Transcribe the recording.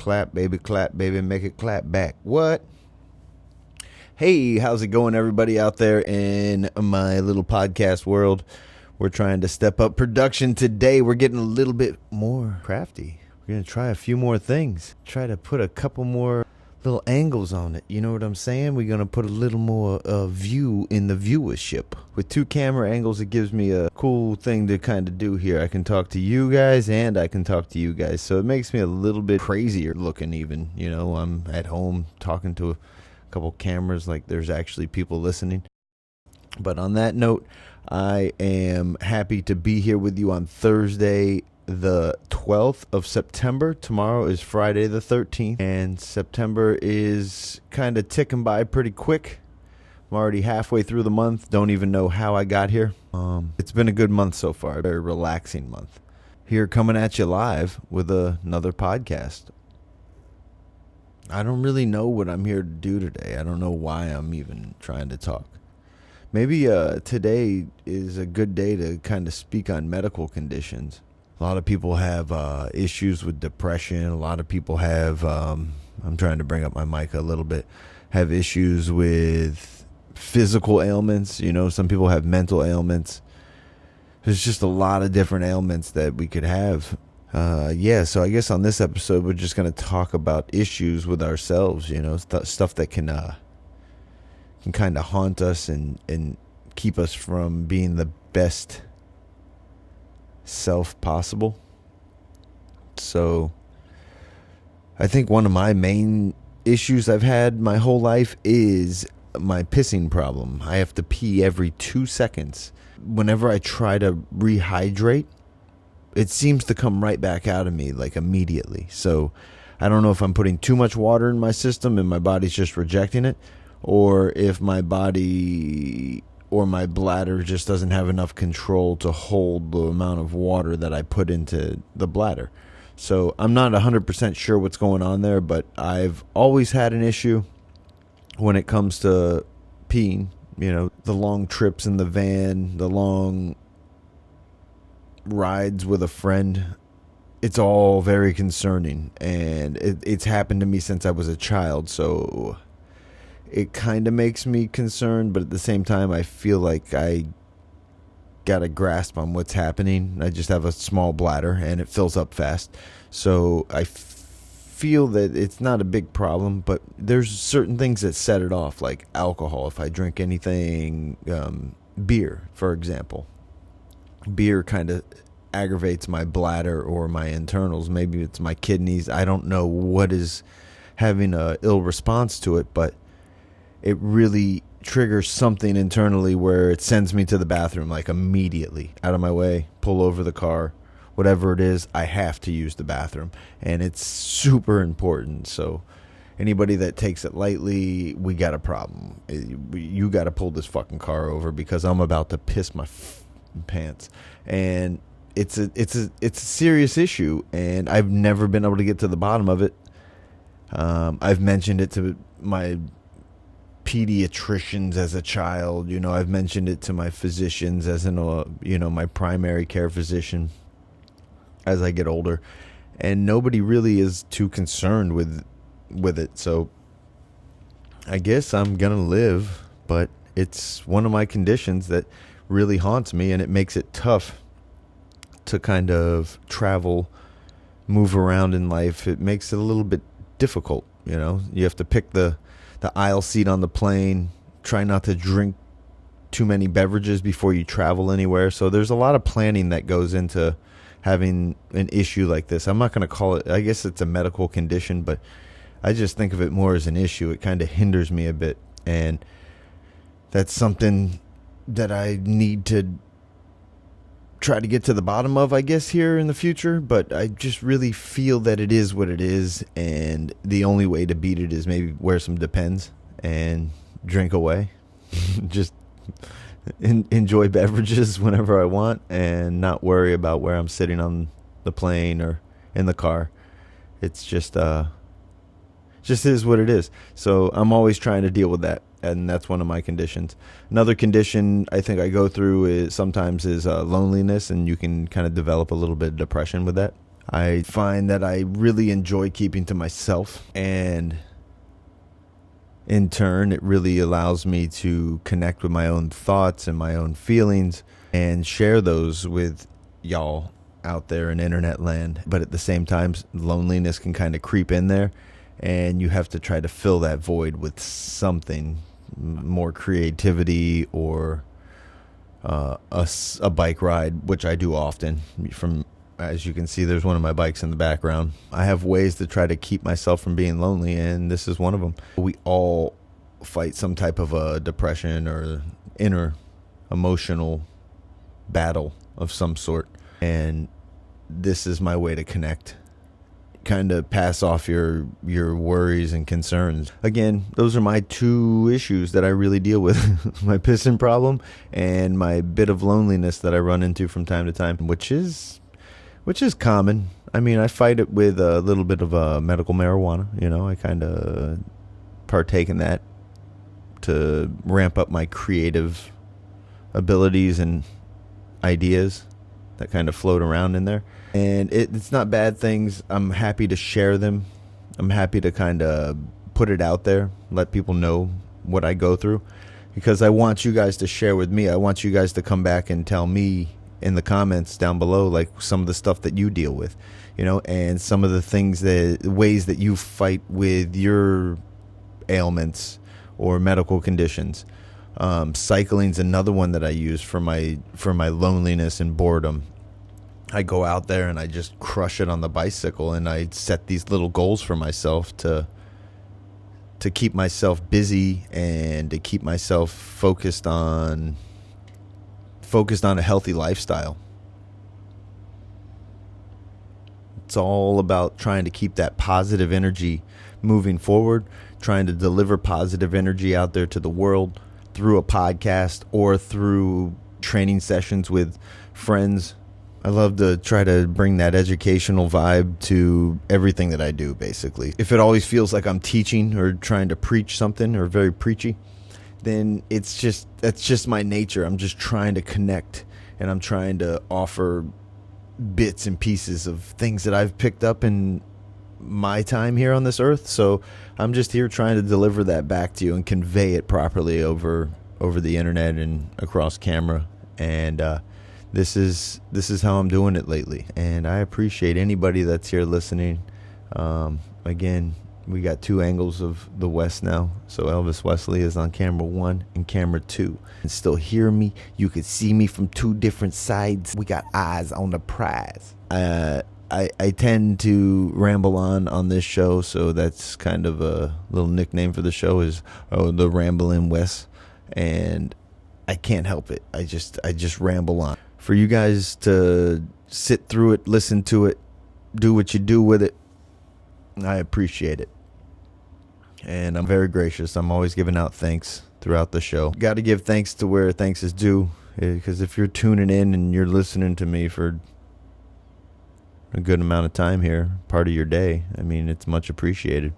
clap, baby, make it clap back. What? Hey, how's it going, everybody out there in my little podcast world? We're trying to step up production today. We're getting a little bit more crafty. We're going to try a few more things. Try to put a couple more little angles on it. You know what I'm saying? We're going to put a little more view in the viewership. With 2 camera angles, it gives me a cool thing to kind of do here. I can talk to you guys and I can talk to you guys. So it makes me a little bit crazier looking even. You know, I'm at home talking to a couple cameras like there's actually people listening. But on that note, I am happy to be here with you on Thursday, the 12th of September. Tomorrow is Friday the 13th, and September is kind of ticking by pretty quick. I'm already halfway through the month. Don't even know how I got here. It's been a good month so far, a very relaxing month. Here coming at you live with another podcast. I don't really know what I'm here to do today. I don't know why I'm even trying to talk. Maybe today is a good day to kind of speak on medical conditions. A lot of people have issues with depression. A lot of people have, I'm trying to bring up my mic a little bit, have issues with physical ailments. You know, some people have mental ailments. There's just a lot of different ailments that we could have. So I guess on this episode, we're just going to talk about issues with ourselves, you know, stuff that can kind of haunt us and keep us from being the best self possible. So I think one of my main issues I've had my whole life is my pissing problem. I have to pee every 2 seconds. Whenever I try to rehydrate, it seems to come right back out of me like immediately. So I don't know if I'm putting too much water in my system and my body's just rejecting it, or if my body or my bladder just doesn't have enough control to hold the amount of water that I put into the bladder. So I'm not 100% sure what's going on there, but I've always had an issue when it comes to peeing. You know, the long trips in the van, the long rides with a friend, it's all very concerning, and it's happened to me since I was a child, so it kind of makes me concerned, but at the same time I feel like I got a grasp on what's happening. I just have a small bladder and it fills up fast, so I feel that it's not a big problem, but there's certain things that set it off, like alcohol. If I drink anything, beer for example, beer kind of aggravates my bladder or my internals. Maybe it's my kidneys. I don't know what is having a ill response to it, but it really triggers something internally where it sends me to the bathroom like immediately, out of my way, pull over the car, whatever it is, I have to use the bathroom, and it's super important. So anybody that takes it lightly, we got a problem. You got to pull this fucking car over because I'm about to piss my pants, and it's a serious issue, and I've never been able to get to the bottom of it. I've mentioned it to my pediatricians as a child. You know, I've mentioned it to my physicians as my primary care physician as I get older, and nobody really is too concerned with it. So I guess I'm gonna live, but it's one of my conditions that really haunts me, and it makes it tough to kind of travel, move around in life. It makes it a little bit difficult. You know, you have to pick the aisle seat on the plane, try not to drink too many beverages before you travel anywhere. So there's a lot of planning that goes into having an issue like this. I'm not going to call it, I guess it's a medical condition, but I just think of it more as an issue. It kind of hinders me a bit, and that's something that I need to try to get to the bottom of, I guess, here in the future. But I just really feel that it is what it is, and the only way to beat it is maybe wear some Depends and drink away. Just enjoy beverages whenever I want and not worry about where I'm sitting on the plane or in the car. It's just is what it is. So I'm always trying to deal with that, and that's one of my conditions. Another condition I think I go through is sometimes loneliness, and you can kind of develop a little bit of depression with that. I find that I really enjoy keeping to myself, and in turn, it really allows me to connect with my own thoughts and my own feelings and share those with y'all out there in internet land. But at the same time, loneliness can kind of creep in there, and you have to try to fill that void with something more, creativity, or a bike ride, which I do often. As you can see, there's one of my bikes in the background. I have ways to try to keep myself from being lonely, and this is one of them. We all fight some type of a depression or inner emotional battle of some sort, and this is my way to connect, kind of pass off your worries and concerns. Again, those are my two issues that I really deal with: my pissing problem and my bit of loneliness that I run into from time to time, which is common. I mean, I fight it with a little bit of medical marijuana. I kind of partake in that to ramp up my creative abilities and ideas that kind of float around in there. And it's not bad things. I'm happy to share them. I'm happy to kind of put it out there, let people know what I go through, because I want you guys to share with me. I want you guys to come back and tell me in the comments down below, like, some of the stuff that you deal with, and some of the ways that you fight with your ailments or medical conditions. Cycling's another one that I use for my loneliness and boredom. I go out there and I just crush it on the bicycle, and I set these little goals for myself to keep myself busy and to keep myself focused on a healthy lifestyle. It's all about trying to keep that positive energy moving forward, trying to deliver positive energy out there to the world through a podcast or through training sessions with friends. I love to try to bring that educational vibe to everything that I do, basically. If it always feels like I'm teaching or trying to preach something or very preachy, then that's just my nature. I'm just trying to connect, and I'm trying to offer bits and pieces of things that I've picked up in my time here on this earth. So I'm just here trying to deliver that back to you and convey it properly over the internet and across camera. And this is how I'm doing it lately, and I appreciate anybody that's here listening. Again, we got two angles of the West now. So Elvis Wesley is on camera 1 and camera 2. You can still hear me. You can see me from two different sides. We got eyes on the prize. I tend to ramble on this show, so that's kind of a little nickname for the show, is the Ramblin' Wes, and I can't help it. I just ramble on. For you guys to sit through it, listen to it, do what you do with it, I appreciate it. And I'm very gracious. I'm always giving out thanks throughout the show. Got to give thanks to where thanks is due, because if you're tuning in and you're listening to me for a good amount of time here, part of your day, I mean, it's much appreciated.